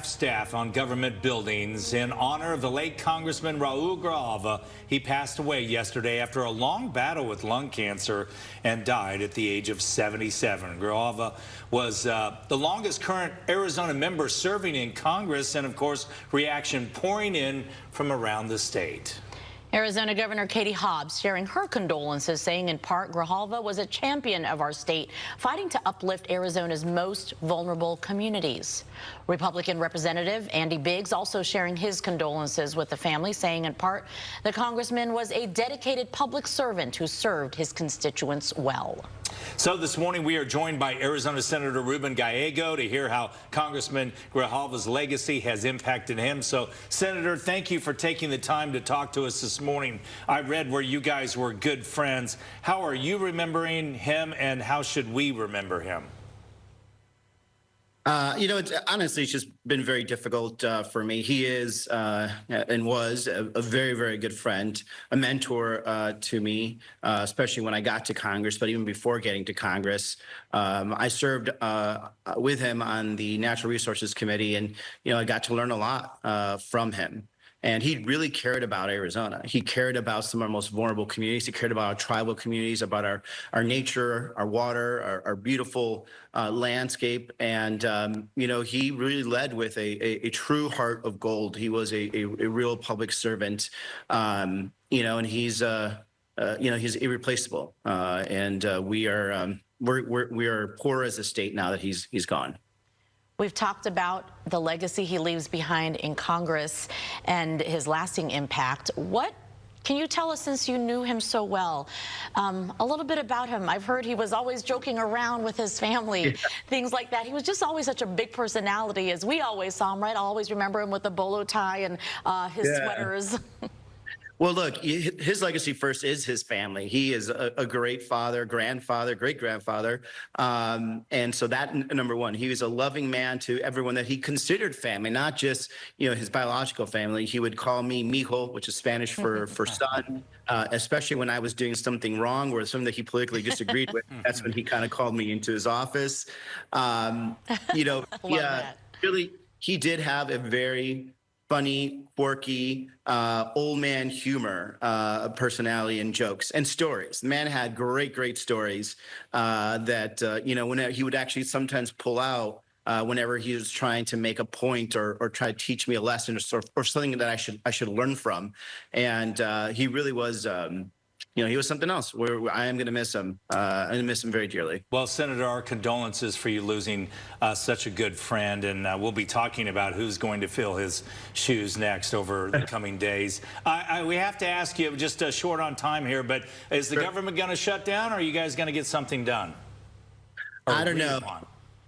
Staff on government buildings in honor of the late Congressman Raul Grijalva. He passed away yesterday after a long battle with lung cancer and died at the age of 77. Grijalva was the longest current Arizona member serving in Congress, and of course, reaction pouring in from around the state. Arizona Governor Katie Hobbs sharing her condolences, saying in part, Grijalva was a champion of our state, fighting to uplift Arizona's most vulnerable communities. Republican Representative Andy Biggs also sharing his condolences with the family, saying in part, the congressman was a dedicated public servant who served his constituents well. So this morning we are joined by Arizona Senator Ruben Gallego to hear how Congressman Grijalva's legacy has impacted him. So, Senator, thank you for taking the time to talk to us this morning. I read where you guys were good friends. How are you remembering him, and how should we remember him? Honestly, it's just been very difficult for me. He is and was a very, very good friend, a mentor to me, especially when I got to Congress, but even before getting to Congress. I served with him on the Natural Resources Committee, and, I got to learn a lot from him. And he really cared about Arizona. He cared about some of our most vulnerable communities. He cared about our tribal communities, about our nature, our water, our beautiful landscape. And, he really led with a true heart of gold. He was a real public servant, and he's irreplaceable. We are poor as a state now that he's gone. We've talked about the legacy he leaves behind in Congress and his lasting impact. What can you tell us, since you knew him so well, a little bit about him? I've heard he was always joking around with his family, things like that. He was just always such a big personality, as we always saw him, right? I'll always remember him with the bolo tie and his sweaters. Well, look, his legacy first is his family. He is a great father, grandfather, great-grandfather. And so that, number one, he was a loving man to everyone that he considered family, not just, his biological family. He would call me mijo, which is Spanish for son, especially when I was doing something wrong or something that he politically disagreed with. That's when he kind of called me into his office. Really, he did have a very funny, quirky, old man humor, personality, and jokes and stories. The man had great stories that, whenever he would actually sometimes pull out whenever he was trying to make a point or try to teach me a lesson or something that I should learn from. And he really was. He was something else. I am going to miss him. I'm going to miss him very dearly. Well, Senator, our condolences for you losing such a good friend, and we'll be talking about who's going to fill his shoes next over the coming days. We have to ask you, just short on time here, but is the government going to shut down, or are you guys going to get something done? I don't know.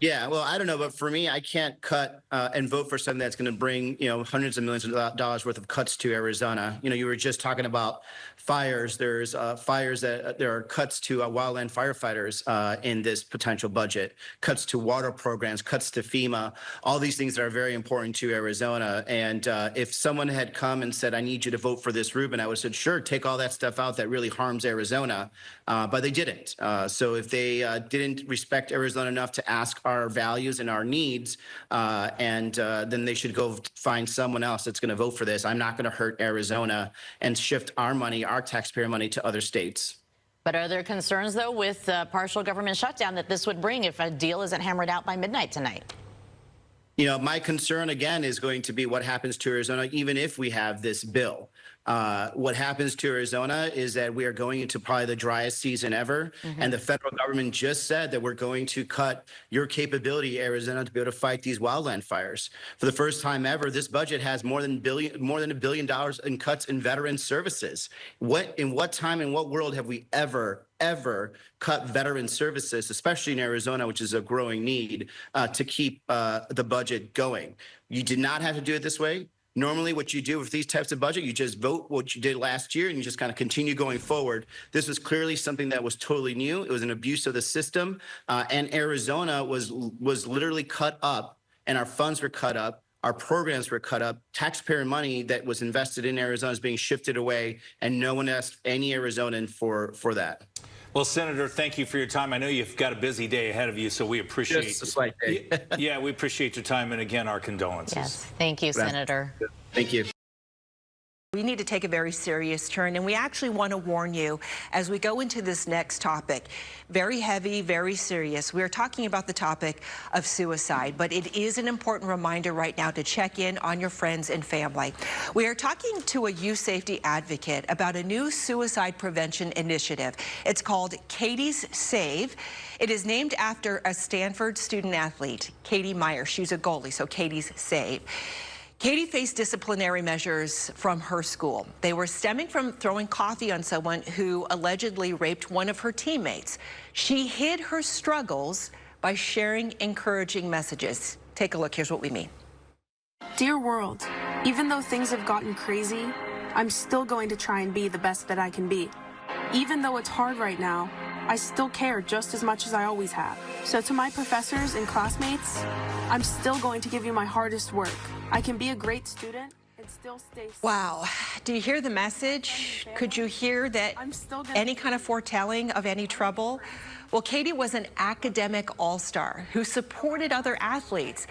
Yeah, well, I don't know, but for me, I can't cut and vote for something that's going to bring, hundreds of millions of dollars worth of cuts to Arizona. You were just talking about fires. There's fires that there are cuts to wildland firefighters in this potential budget, cuts to water programs, cuts to FEMA, all these things that are very important to Arizona. And if someone had come and said, I need you to vote for this, Ruben, I would have said, sure, take all that stuff out that really harms Arizona. But they didn't. So if they didn't respect Arizona enough to ask our values and our needs, then they should go find someone else that's going to vote for this. I'm not going to hurt Arizona and shift our money, our taxpayer money, to other states. But are there concerns, though, with partial government shutdown that this would bring if a deal isn't hammered out by midnight tonight? My concern, again, is going to be what happens to Arizona, even if we have this bill. What happens to Arizona is that we are going into probably the driest season ever. And the federal government just said that we're going to cut your capability, Arizona, to be able to fight these wildland fires. For the first time ever, this budget has more than $1 billion in cuts in veteran services. In what time, in what world have we ever cut veteran services, especially in Arizona, which is a growing need, to keep the budget going? You did not have to do it this way. Normally, what you do with these types of budget, you just vote what you did last year and you just kind of continue going forward. This was clearly something that was totally new. It was an abuse of the system, and Arizona was literally cut up, and our funds were cut up. our programs were cut up. Taxpayer money that was invested in Arizona is being shifted away, and no one asked any Arizonan for that. Well, Senator, thank you for your time. I know you've got a busy day ahead of you, so we appreciate Just a slight day. Yeah, we appreciate your time, and again, our condolences. Yes, thank you, Senator. Thank you. We need to take a very serious turn, and we actually want to warn you as we go into this next topic. Very heavy, very serious. We're talking about the topic of suicide, but it is an important reminder right now to check in on your friends and family. We are talking to a youth safety advocate about a new suicide prevention initiative. It's called Katie's Save. It is named after a Stanford student athlete, Katie Meyer. She's a goalie, so Katie's Save. Katie faced disciplinary measures from her school. They were stemming from throwing coffee on someone who allegedly raped one of her teammates. She hid her struggles by sharing encouraging messages. Take a look. Here's what we mean. Dear world, even though things have gotten crazy, I'm still going to try and be the best that I can be. Even though it's hard right now, I still care just as much as I always have. So to my professors and classmates, I'm still going to give you my hardest work. I can be a great student and still stay safe. Wow. Do you hear the message? Could you hear that any kind of foretelling of any trouble? Well, Katie was an academic all-star who supported other athletes.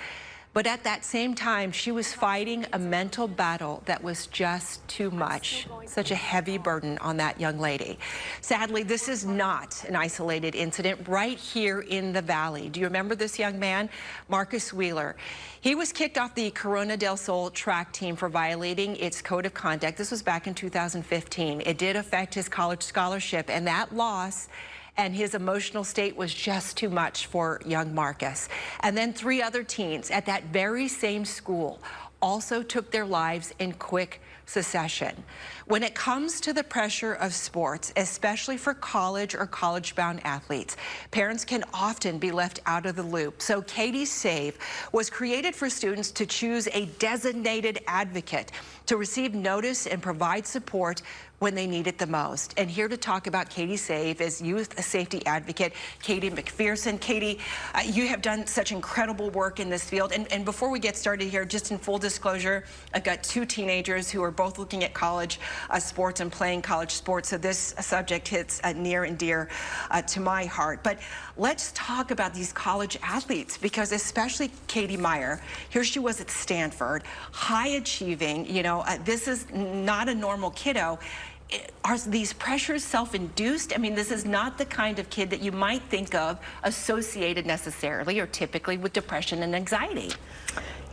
But at that same time, she was fighting a mental battle that was just too much. Such a heavy burden on that young lady. Sadly, this is not an isolated incident right here in the Valley. Do you remember this young man, Marcus Wheeler? He was kicked off the Corona del Sol track team for violating its code of conduct. This was back in 2015. It did affect his college scholarship, and that loss and his emotional state was just too much for young Marcus. And then 3 other teens at that very same school also took their lives in quick succession. When it comes to the pressure of sports, especially for college or college-bound athletes, parents can often be left out of the loop. So Katie's Save was created for students to choose a designated advocate to receive notice and provide support when they need it the most. And here to talk about Katie's Save is youth safety advocate Katie McPherson. Katie, you have done such incredible work in this field. And before we get started here, just in full disclosure, I've got 2 teenagers who are both looking at college sports and playing college sports. So this subject hits near and dear to my heart. But let's talk about these college athletes, because especially Katie Meyer, here she was at Stanford, high achieving, you know, this is not a normal kiddo. Are these pressures self-induced? I mean, this is not the kind of kid that you might think of associated necessarily or typically with depression and anxiety.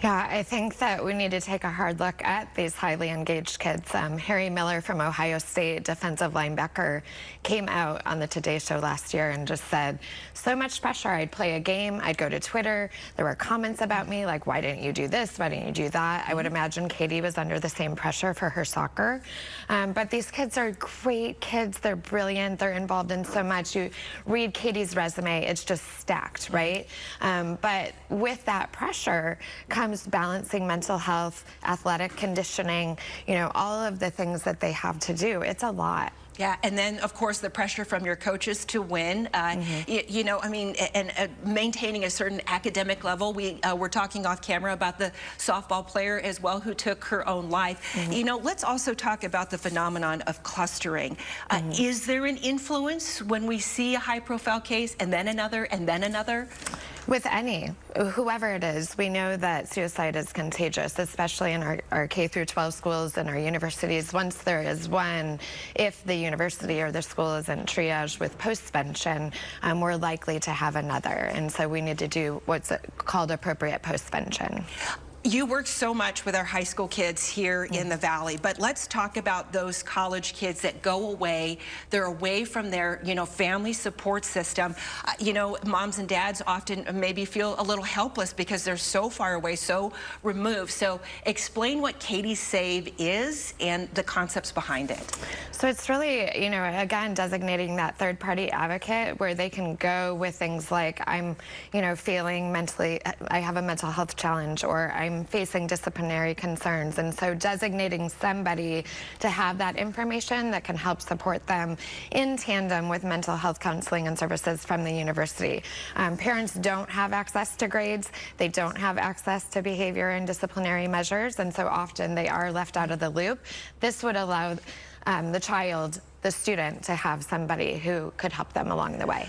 Yeah, I think that we need to take a hard look at these highly engaged kids. Harry Miller from Ohio State, defensive linebacker, came out on the Today Show last year and just said, so much pressure. I'd play a game, I'd go to Twitter, there were comments about me like, why didn't you do this, why didn't you do that? I would imagine Katie was under the same pressure for her soccer. But these kids are great kids, they're brilliant, they're involved in so much. You read Katie's resume, it's just stacked, right? But with that pressure comes balancing mental health, athletic conditioning, you know, all of the things that they have to do. It's a lot. Yeah, and then, of course, the pressure from your coaches to win. You know, I mean, and maintaining a certain academic level. We were talking off camera about the softball player as well who took her own life. You know, let's also talk about the phenomenon of clustering. Is there an influence when we see a high-profile case and then another and then another? With whoever it is, we know that suicide is contagious, especially in our K through 12 schools and our universities. Once there is one, if the university or the school is in triage with postvention, we're likely to have another. And so we need to do what's called appropriate postvention. You work so much with our high school kids here in the Valley, but let's talk about those college kids that go away. They're away from their, you know, family support system. You know, moms and dads often maybe feel a little helpless because they're so far away, so removed. So explain what Katie's Save is and the concepts behind it. So it's really, you know, again, designating that third-party advocate where they can go with things like, I'm, you know, feeling mentally, I have a mental health challenge, or I'm time facing disciplinary concerns. And so designating somebody to have that information that can help support them in tandem with mental health counseling and services from the university. Parents don't have access to grades. They don't have access to behavior and disciplinary measures, and so often they are left out of the loop. This would allow the student, to have somebody who could help them along the way.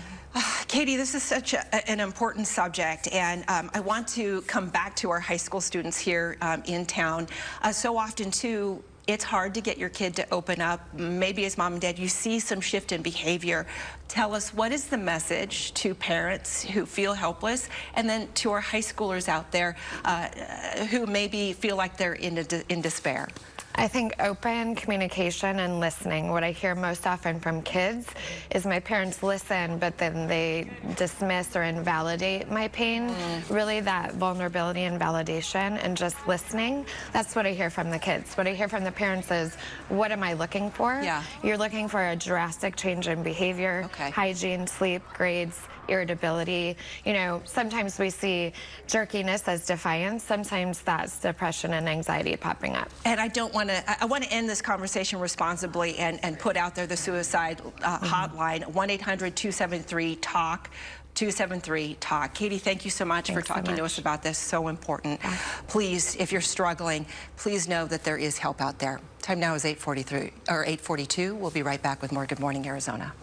Katie, this is such an important subject, and I want to come back to our high school students here in town. So often, too, it's hard to get your kid to open up. Maybe as mom and dad, you see some shift in behavior. Tell us, what is the message to parents who feel helpless, and then to our high schoolers out there who maybe feel like they're in despair? I think open communication and listening. What I hear most often from kids is my parents listen, but then they dismiss or invalidate my pain. Really, that vulnerability and validation and just listening, that's what I hear from the kids. What I hear from the parents is, what am I looking for? Yeah. You're looking for a drastic change in behavior, hygiene, sleep, grades, irritability. You know, sometimes we see jerkiness as defiance. Sometimes that's depression and anxiety popping up. And I want to end this conversation responsibly and put out there the suicide hotline, 1-800-273-TALK. 273-TALK. Katie, thank you so much for talking to us about this. So important. Please, if you're struggling, please know that there is help out there. Time now is 8:43 or 8:42. We'll be right back with more Good Morning Arizona.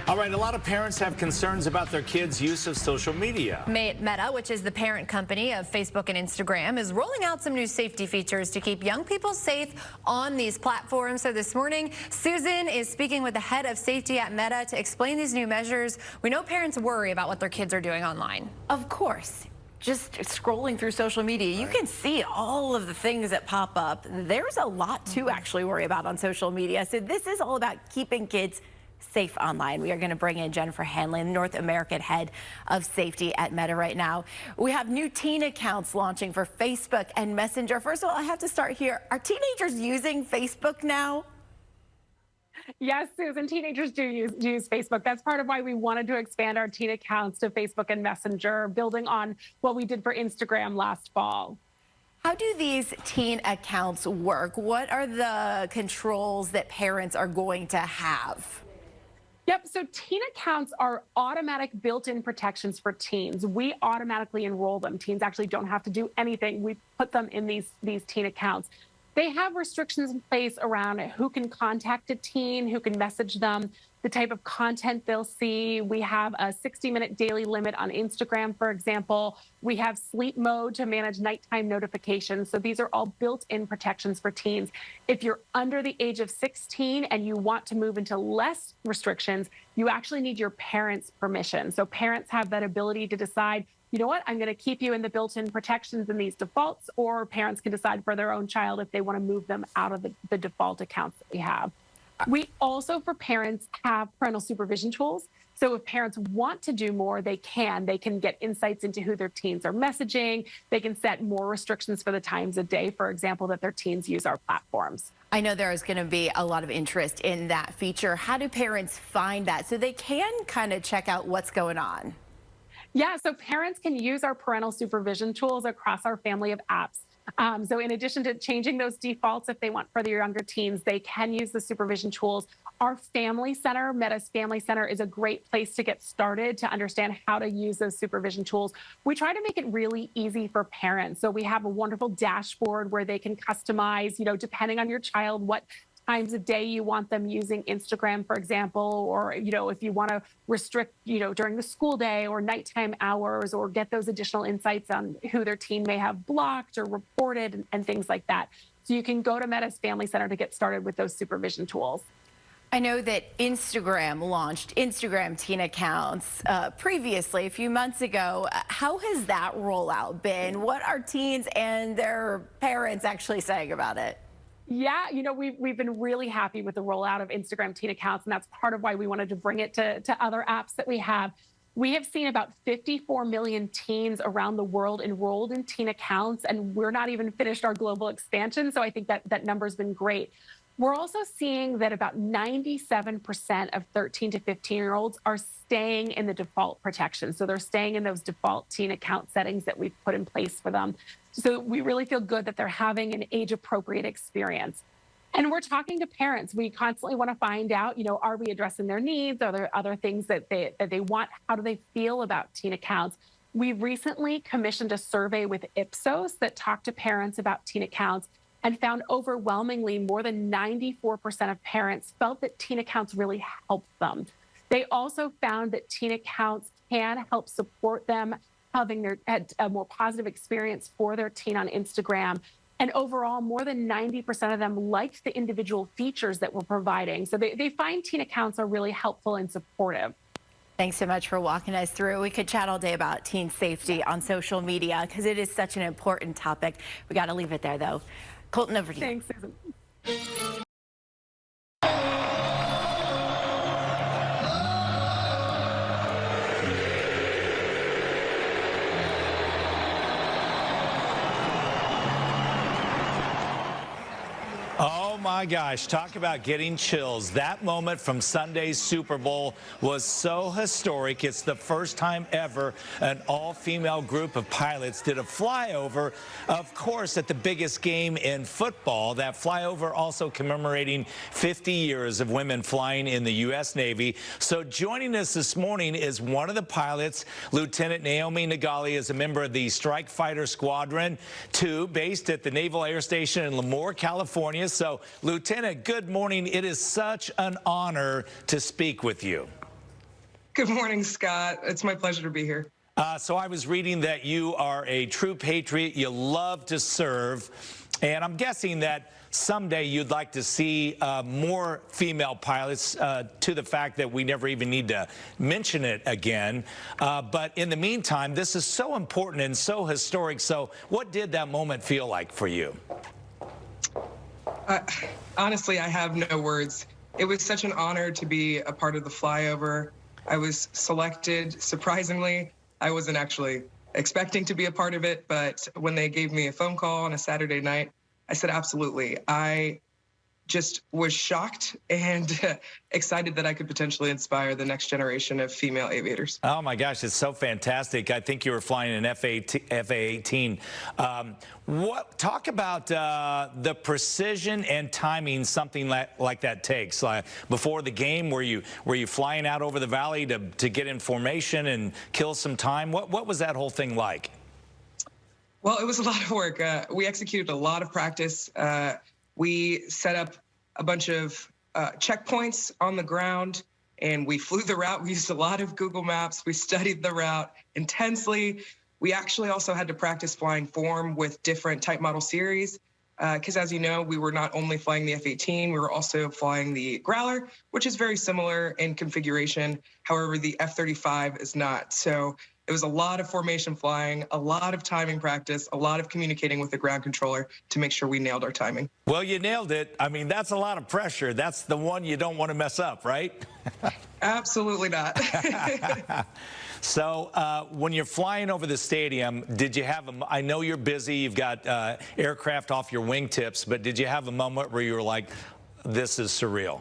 All right, a lot of parents have concerns about their kids' use of social media. Meta, which is the parent company of Facebook and Instagram, is rolling out some new safety features to keep young people safe on these platforms. So this morning, Susan is speaking with the head of safety at Meta to explain these new measures. We know parents worry about what their kids are doing online. Of course. Just scrolling through social media, you can see all of the things that pop up. There's a lot to actually worry about on social media. So this is all about keeping kids safe online. We are going to bring in Jennifer Hanlon, North American head of safety at Meta right now. We have new teen accounts launching for Facebook and Messenger. First of all, I have to start here. Are teenagers using Facebook now? Yes, Susan, teenagers do use Facebook. That's part of why we wanted to expand our teen accounts to Facebook and Messenger, building on what we did for Instagram last fall. How do these teen accounts work? What are the controls that parents are going to have? Yep, so teen accounts are automatic built-in protections for teens. We automatically enroll them. Teens actually don't have to do anything. We put them in these teen accounts. They have restrictions in place around who can contact a teen, who can message them, the type of content they'll see. We have a 60-minute daily limit on Instagram, for example. We have sleep mode to manage nighttime notifications. So these are all built-in protections for teens. If you're under the age of 16 and you want to move into less restrictions, you actually need your parents' permission. So parents have that ability to decide, you know what, I'm going to keep you in the built-in protections in these defaults, or parents can decide for their own child if they want to move them out of the default accounts that we have. We also, for parents, have parental supervision tools. So if parents want to do more, they can. They can get insights into who their teens are messaging. They can set more restrictions for the times of day, for example, that their teens use our platforms. I know there is going to be a lot of interest in that feature. How do parents find that so they can kind of check out what's going on? Yeah, so parents can use our parental supervision tools across our family of apps. So in addition to changing those defaults, if they want for their younger teens, they can use the supervision tools. Our Family Center, Meta's Family Center, is a great place to get started to understand how to use those supervision tools. We try to make it really easy for parents. So we have a wonderful dashboard where they can customize, depending on your child, what times of day you want them using Instagram, for example, or, if you want to restrict, during the school day or nighttime hours, or get those additional insights on who their teen may have blocked or reported and things like that. So you can go to Meta's Family Center to get started with those supervision tools. I know that Instagram launched Instagram teen accounts previously, a few months ago. How has that rollout been? What are teens and their parents actually saying about it? Yeah, we've been really happy with the rollout of Instagram teen accounts, and that's part of why we wanted to bring it to other apps that we have. We have seen about 54 million teens around the world enrolled in teen accounts, and we're not even finished our global expansion, so I think that number's been great. We're also seeing that about 97% of 13 to 15-year-olds are staying in the default protection. So they're staying in those default teen account settings that we've put in place for them. So we really feel good that they're having an age-appropriate experience. And we're talking to parents. We constantly want to find out, are we addressing their needs? Are there other things that they want? How do they feel about teen accounts? We recently commissioned a survey with Ipsos that talked to parents about teen accounts and found overwhelmingly more than 94% of parents felt that teen accounts really helped them. They also found that teen accounts can help support them having a more positive experience for their teen on Instagram. And overall, more than 90% of them liked the individual features that we're providing. So they find teen accounts are really helpful and supportive. Thanks so much for walking us through. We could chat all day about teen safety on social media because it is such an important topic. We got to leave it there, though. Colton, over to you. Thanks, Susan. Oh my gosh, talk about getting chills. That moment from Sunday's Super Bowl was so historic. It's the first time ever an all-female group of pilots did a flyover, of course, at the biggest game in football. That flyover also commemorating 50 years of women flying in the U.S. Navy. So joining us this morning is one of the pilots. Lieutenant Naomi Nagali is a member of the Strike Fighter Squadron 2, based at the Naval Air Station in Lemoore, California. So, Lieutenant, good morning. It is such an honor to speak with you. Good morning, Scott. It's my pleasure to be here. So I was reading that you are a true patriot. You love to serve. And I'm guessing that someday you'd like to see more female pilots, to the fact that we never even need to mention it again. But in the meantime, this is so important and so historic. So what did that moment feel like for you? Honestly, I have no words. It was such an honor to be a part of the flyover. I was selected. Surprisingly, I wasn't actually expecting to be a part of it, but when they gave me a phone call on a Saturday night, I said, absolutely. I just was shocked and excited that I could potentially inspire the next generation of female aviators. Oh my gosh, it's so fantastic. I think you were flying an FA-18. Talk about the precision and timing something like that takes. Before the game, were you flying out over the valley to get in formation and kill some time? What was that whole thing like? Well, it was a lot of work. We executed a lot of practice. We set up a bunch of checkpoints on the ground, and we flew the route. We used a lot of Google Maps. We studied the route intensely. We actually also had to practice flying form with different type model series, because as you know, we were not only flying the F-18, we were also flying the Growler, which is very similar in configuration. However, the F-35 is not. So it was a lot of formation flying, a lot of timing practice, a lot of communicating with the ground controller to make sure we nailed our timing. Well, you nailed it. I mean, that's a lot of pressure. That's the one you don't want to mess up, right? Absolutely not. So when you're flying over the stadium, did you have I know you're busy, you've got aircraft off your wingtips, but did you have a moment where you were like, this is surreal?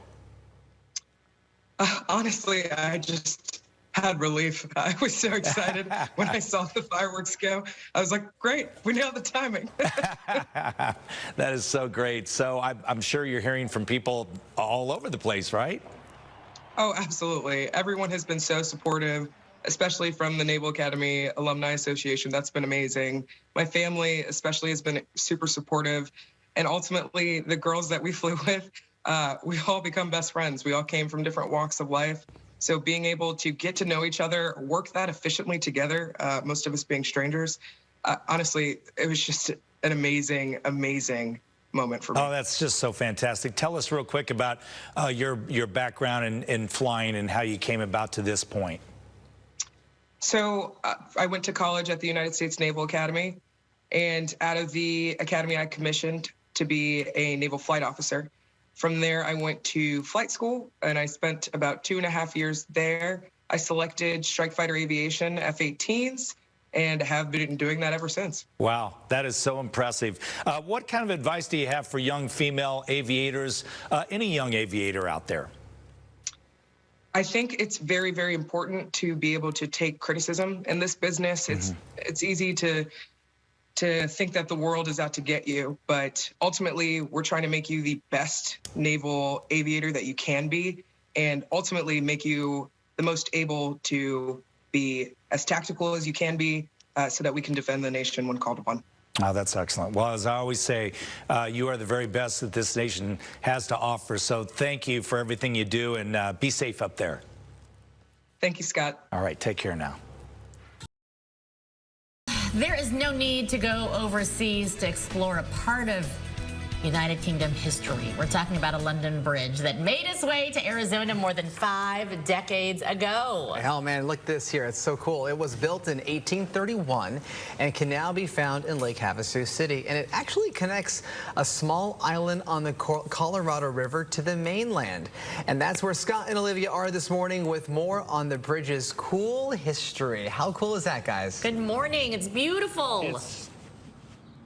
Honestly, I just had relief. I was so excited when I saw the fireworks go. I was like, great, we nailed the timing. That is so great. So I'm sure you're hearing from people all over the place, right? Oh, absolutely. Everyone has been so supportive, especially from the Naval Academy Alumni Association. That's been amazing. My family especially has been super supportive. And ultimately, the girls that we flew with, we all become best friends. We all came from different walks of life. So being able to get to know each other, work that efficiently together, most of us being strangers, honestly, it was just an amazing, amazing moment for me. Oh, that's just so fantastic. Tell us real quick about your background in flying and how you came about to this point. So I went to college at the United States Naval Academy, and out of the academy, I commissioned to be a naval flight officer. From there, I went to flight school, and I spent about 2.5 years there. I selected strike fighter aviation, F-18s, and have been doing that ever since. Wow, that is so impressive. What kind of advice do you have for young female aviators, any young aviator out there? I think it's very, very important to be able to take criticism in this business. It's easy to think that the world is out to get you, but ultimately we're trying to make you the best naval aviator that you can be, and ultimately make you the most able to be as tactical as you can be, so that we can defend the nation when called upon. Oh, that's excellent. Well, as I always say, you are the very best that this nation has to offer. So thank you for everything you do, and be safe up there. Thank you, Scott. All right, take care now. There is no need to go overseas to explore a part of United Kingdom history. We're talking about a London Bridge that made its way to Arizona more than 5 decades ago. Hell, man, look this here. It's so cool. It was built in 1831 and can now be found in Lake Havasu City. And it actually connects a small island on the Colorado River to the mainland. And that's where Scott and Olivia are this morning with more on the bridge's cool history. How cool is that, guys? Good morning. It's beautiful.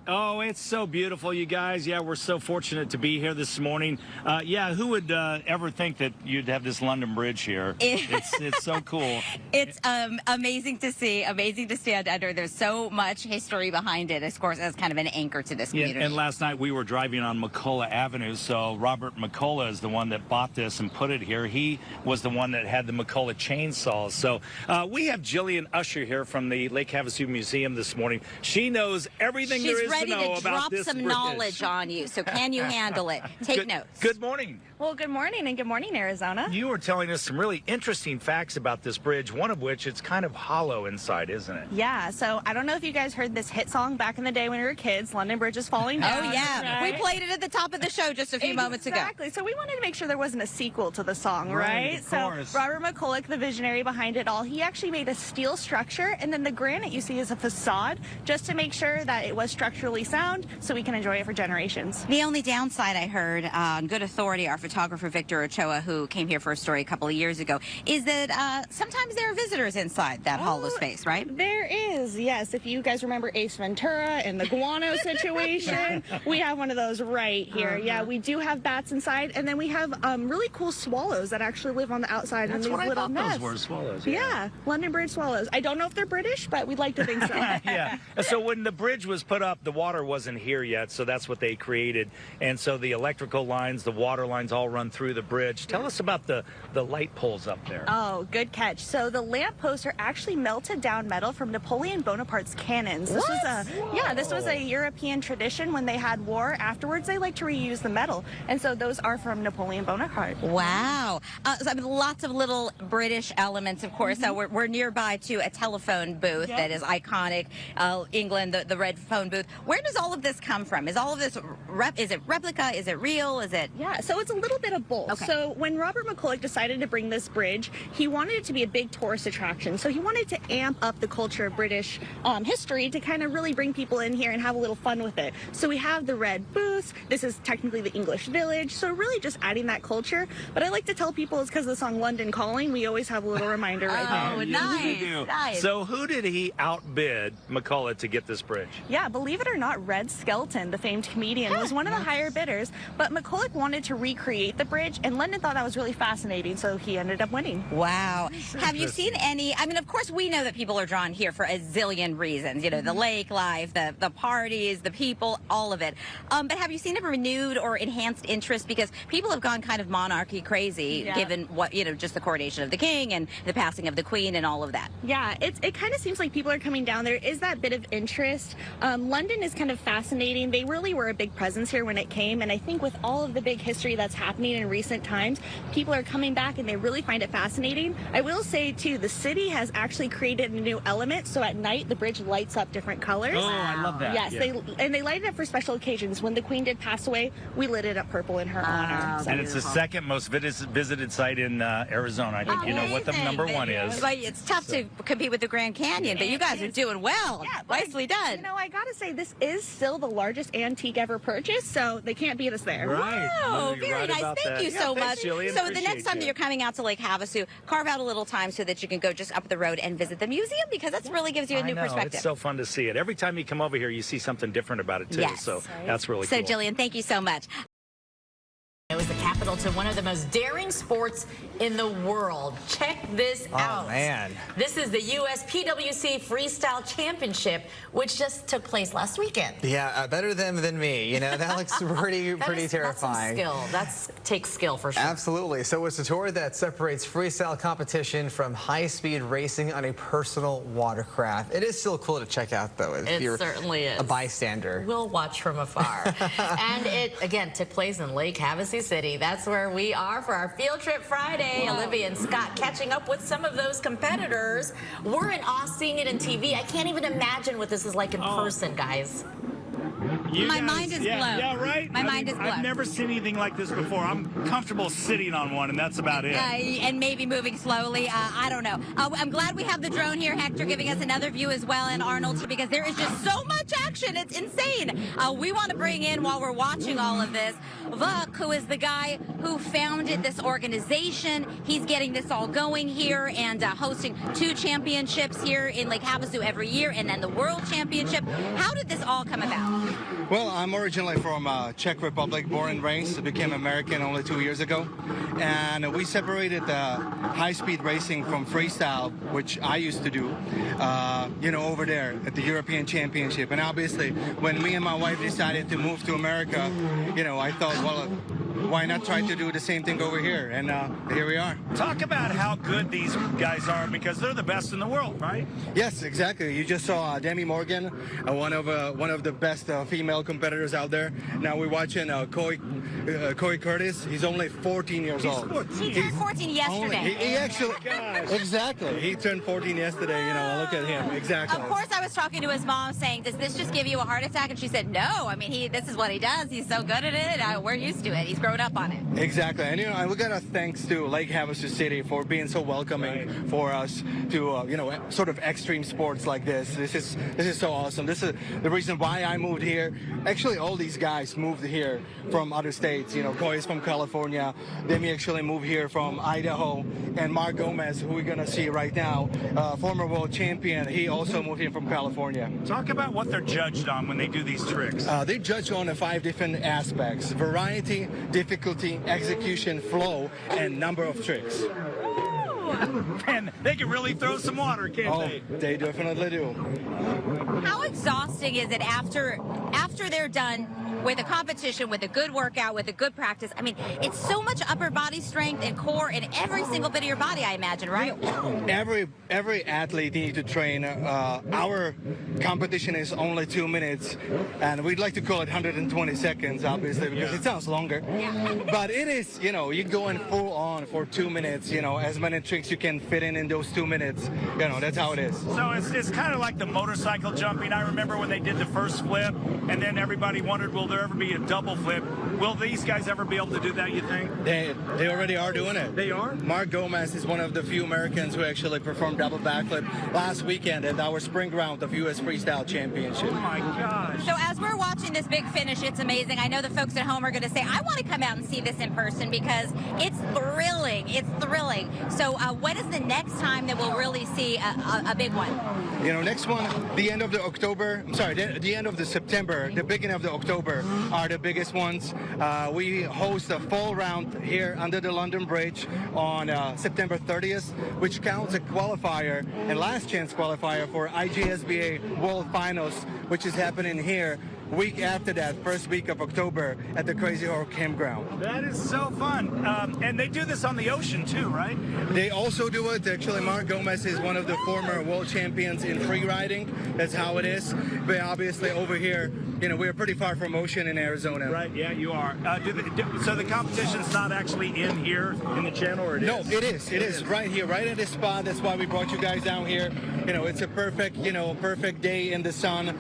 Oh, it's so beautiful, you guys. Yeah, we're so fortunate to be here this morning. Yeah, who would ever think that you'd have this London Bridge here? It's so cool. It's amazing to see, amazing to stand under. There's so much history behind it, of course, as kind of an anchor to this community. And last night we were driving on McCullough Avenue, so Robert McCullough is the one that bought this and put it here. He was the one that had the McCullough chainsaws. So we have Jillian Usher here from the Lake Havasu Museum this morning. She knows everything there is to know about this bridge. She's ready to drop some knowledge on you, so can you handle it? Take notes. Good morning. Well, good morning, and good morning, Arizona. You were telling us some really interesting facts about this bridge, one of which it's kind of hollow inside, isn't it? Yeah, so I don't know if you guys heard this hit song back in the day when we were kids, London Bridge is Falling Down. Oh, yeah. Right? We played it at the top of the show just a few moments ago. Exactly. So we wanted to make sure there wasn't a sequel to the song, right? Of course. So Robert McCullough, the visionary behind it all, he actually made a steel structure, and then the granite you see is a facade, just to make sure that it was structurally sound, so we can enjoy it for generations. The only downside I heard on good authority, our photographer Victor Ochoa, who came here for a story a couple of years ago, is that sometimes there are visitors inside that hollow space, right? There is, yes. If you guys remember Ace Ventura and the guano situation, we have one of those right here. Yeah, we do have bats inside, and then we have really cool swallows that actually live on the outside in these little nests. Those were swallows. Yeah, London Bridge swallows. I don't know if they're British, but we'd like to think so. Yeah. So when the bridge was put up, the water wasn't here yet, so that's what they created. And so the electrical lines, the water lines all run through the bridge. Tell us about the light poles up there. Oh, good catch. So the lamp posts are actually melted down metal from Napoleon Bonaparte's cannons. This was a European tradition. When they had war afterwards, they like to reuse the metal. And so those are from Napoleon Bonaparte. Wow. So, I mean, lots of little British elements, of course. So we're nearby to a telephone booth that is iconic. England, the red phone booth. Where does all of this come from? Is all of this, is it replica? Is it real? Is it? Yeah, so it's a little bit of both. Okay. So when Robert McCullough decided to bring this bridge, he wanted it to be a big tourist attraction. So he wanted to amp up the culture of British history to kind of really bring people in here and have a little fun with it. So we have the red booths. This is technically the English Village. So really just adding that culture. But I like to tell people it's because of the song London Calling. We always have a little reminder right there. Oh, nice. Nice. So who did he outbid McCullough to get this bridge? Yeah, believe it or not, Red Skelton, the famed comedian, was one of the higher bidders. But McCullough wanted to recreate the bridge, and London thought that was really fascinating, so he ended up winning. Wow. Have you seen any, I mean, of course, we know that people are drawn here for a zillion reasons. You know, the lake life, the parties, the people, all of it. But have you seen a renewed or enhanced interest? Because people have gone kind of monarchy crazy, given what, you know, just the coronation of the king and the passing of the queen and all of that. Yeah, it kind of seems like people are coming down. There is that bit of interest. London is kind of fascinating. They really were a big presence here when it came, and I think with all of the big history that's happening in recent times, people are coming back and they really find it fascinating. I will say, too, the city has actually created a new element, so at night the bridge lights up different colors. Oh, I love that. Yes, they light it up for special occasions. When the queen did pass away, we lit it up purple in her honor. And it's the second most visited site in Arizona. I think you know what the number one is. But it's tough to compete with the Grand Canyon, but you guys are doing well. Yeah, nicely done. You know, I gotta say, this this is still the largest antique ever purchased, so they can't beat us there. Right. Oh, You're very right nice. about Thank that. you Yeah, so thanks, much. Jillian. So the Appreciate next time that you. you're coming out to Lake Havasu, carve out a little time so that you can go just up the road and visit the museum, because that really gives you a I new know. perspective. It's so fun to see it. Every time you come over here, you see something different about it, too. Yes. So that's really So, cool. Jillian, thank you so much. It was the capital to one of the most daring sports in the world. Check this out. Oh, man. This is the U.S. PWC Freestyle Championship, which just took place last weekend. Yeah, better them than me. You know, that looks pretty terrifying. That's some skill. That takes skill for sure. Absolutely. So it's a tour that separates freestyle competition from high-speed racing on a personal watercraft. It is still cool to check out, though, if you're certainly is. a bystander. We'll watch from afar. And it, again, took place in Lake Havasu City. That's where we are for our Field Trip Friday. Wow. Olivia and Scott catching up with some of those competitors. We're in Oz seeing it in TV. I can't even imagine what this is like in person, guys. My mind is blown. Yeah, right? My mind is blown. I've never seen anything like this before. I'm comfortable sitting on one, and that's about it. And maybe moving slowly. I don't know. I'm glad we have the drone here, Hector, giving us another view as well, and Arnold, because there is just so much action. It's insane. We want to bring in, while we're watching all of this, Vuk, who is the guy who founded this organization. He's getting this all going here and hosting 2 championships here in Lake Havasu every year, and then the World Championship. How did this all come about? Well, I'm originally from Czech Republic, born and raised. Became American only 2 years ago. And we separated high-speed racing from freestyle, which I used to do, over there at the European Championship. And obviously, when me and my wife decided to move to America, I thought, well, why not try to do the same thing over here? And here we are. Talk about how good these guys are, because they're the best in the world, right? Yes, exactly. You just saw Demi Morgan, one of the best female competitors out there. Now we're watching Coy Curtis. He's only 14 years old. He turned 14 yesterday. He actually, exactly. He turned 14 yesterday. Look at him. Exactly. Of course, I was talking to his mom saying, does this just give you a heart attack? And she said, no. I mean, this is what he does. He's so good at it. We're used to it. He's grown up on it. Exactly. And, we got to thanks to Lake Havasu City for being so welcoming for us to, sort of extreme sports like this. This is so awesome. This is the reason why I moved here. Actually, all these guys moved here from other states. Coy is from California. Demi actually moved here from Idaho. And Mark Gomez, who we're going to see right now, former world champion, he also moved here from California. Talk about what they're judged on when they do these tricks. They judge on 5 different aspects: variety, difficulty, execution, flow, and number of tricks. Man, they can really throw some water, can't they? They definitely do. How exhausting is it after they're done with a competition, with a good workout, with a good practice? I mean, it's so much upper body strength and core in every single bit of your body, I imagine, right? Every athlete needs to train. Our competition is only 2 minutes, and we'd like to call it 120 seconds, obviously, because it sounds longer. But it is, you're going full on for 2 minutes, as many tricks you can fit in those 2 minutes. That's how it is. So it's kind of like the motorcycle jumping. I remember when they did the first flip, and then everybody wondered, will there ever be a double flip? Will these guys ever be able to do that, you think? They already are doing it. They are? Mark Gomez is one of the few Americans who actually performed double backflip last weekend at our spring round of U.S. Freestyle Championship. Oh my gosh. So as we're watching this big finish, it's amazing. I know the folks at home are going to say, I want to come out and see this in person, because it's thrilling. It's thrilling. So when is the next time that we'll really see a big one? Next one, the end of the end of the September, the beginning of the October are the biggest ones. We host a fall round here under the London Bridge on September 30th, which counts a qualifier and last chance qualifier for IGSBA World Finals, which is happening here week after that, first week of October at the Crazy Horse Campground. That is so fun. And they do this on the ocean too, right? They also do it. Actually, Mark Gomez is one of the former world champions in free riding. That's how it is. But obviously over here, we're pretty far from ocean in Arizona. Right, yeah, you are. So the competition's not actually in here in the channel, or it is? No, it is. It is right here, right at this spot. That's why we brought you guys down here. it's a perfect, perfect day in the sun.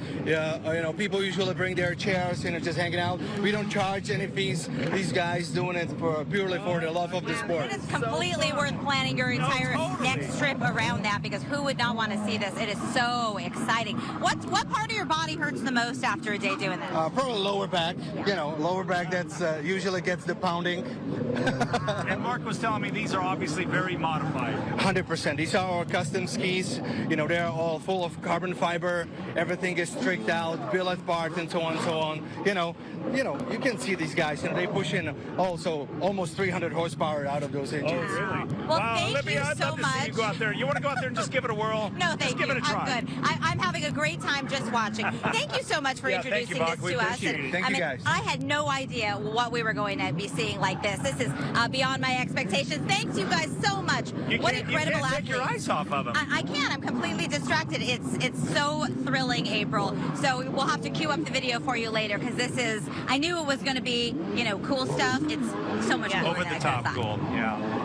People usually bring their chairs, just hanging out. We don't charge any fees. These guys doing it purely for the love of the sport. It is completely worth planning your entire next trip around that, because who would not want to see this? It is so exciting. What part of your body hurts the most after a day doing this? Probably lower back. Lower back, that's usually gets the pounding. And Mark was telling me these are obviously very modified. 100%. These are our custom skis. They're all full of carbon fiber. Everything is tricked out, billet parts, and so on and so on. You can see these guys, and they push in also almost 300 horsepower out of those engines. Oh, really? Well, wow, thank Olivia, you I'd so love to much. see you go out there. You want to go out there and just give it a whirl? No, thank just you. Give it a try. I'm good. I'm having a great time just watching. Thank you so much for introducing this to us. Thank you, guys. I had no idea what we were going to be seeing like this. This is beyond my expectations. Thanks, you guys, so much. What incredible You can't take your eyes off of them. I can't. I'm completely distracted. It's so thrilling, April. So we'll have to queue up the video for you later, because this is, I knew it was going to be, cool stuff. It's so much cooler Over than the I top thought. cool. Yeah.